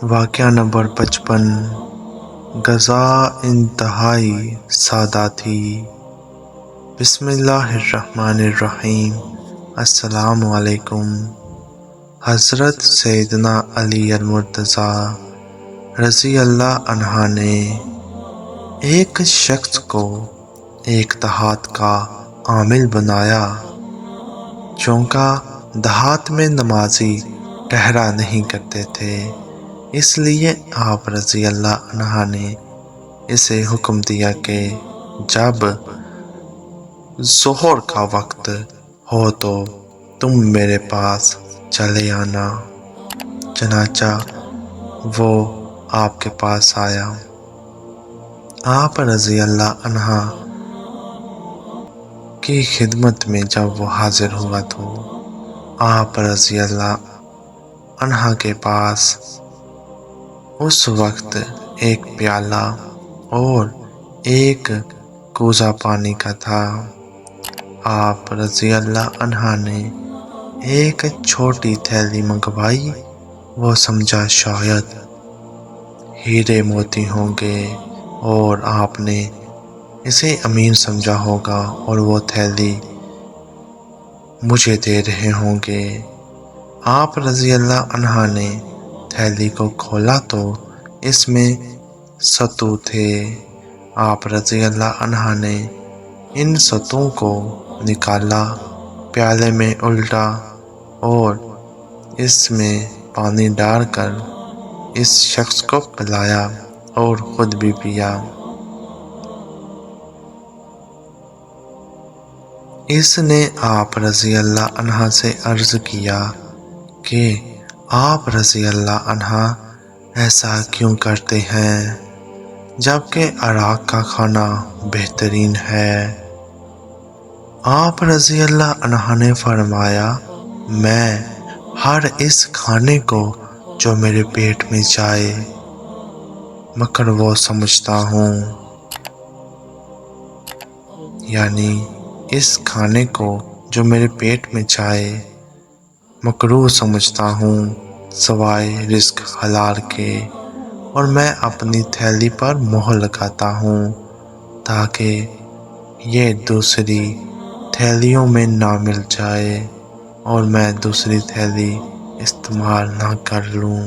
واقعہ نمبر 55۔ غذا انتہائی سادہ تھی۔ بسم اللہ الرحمن الرحیم۔ السلام علیکم۔ حضرت سیدنا علی المرتضیٰ رضی اللہ عنہ نے ایک شخص کو ایک دیہات کا عامل بنایا۔ چونکہ دیہات میں نمازی ٹھہرا نہیں کرتے تھے، اس لیے آپ رضی اللہ عنہ نے اسے حکم دیا کہ جب ظہر کا وقت ہو تو تم میرے پاس چلے آنا۔ چنانچہ وہ آپ کے پاس آیا۔ آپ رضی اللہ عنہ کی خدمت میں جب وہ حاضر ہوا تو آپ رضی اللہ عنہ کے پاس اس وقت ایک پیالہ اور ایک کوزہ پانی کا تھا۔ آپ رضی اللہ عنہ نے ایک چھوٹی تھیلی منگوائی۔ وہ سمجھا شاید ہیرے موتی ہوں گے اور آپ نے اسے امین سمجھا ہوگا اور وہ تھیلی مجھے دے رہے ہوں گے۔ آپ رضی اللہ عنہ نے تھیلی کو کھولا تو اس میں ستو تھے۔ آپ رضی اللہ عنہ نے ان ستوں کو نکالا، پیالے میں الٹا اور اس میں پانی ڈال کر اس شخص کو پلایا اور خود بھی پیا۔ اس نے آپ رضی اللہ عنہ سے عرض کیا کہ آپ رضی اللہ عنہ ایسا کیوں کرتے ہیں جبکہ عراق کا کھانا بہترین ہے؟ آپ رضی اللہ عنہ نے فرمایا، میں ہر اس کھانے کو جو میرے پیٹ میں جائے مکر وہ سمجھتا ہوں، یعنی اس کھانے کو جو میرے پیٹ میں جائے مکروہ سمجھتا ہوں سوائے رزق حلال کے، اور میں اپنی تھیلی پر مہر لگاتا ہوں تاکہ یہ دوسری تھیلیوں میں نہ مل جائے اور میں دوسری تھیلی استعمال نہ کر لوں۔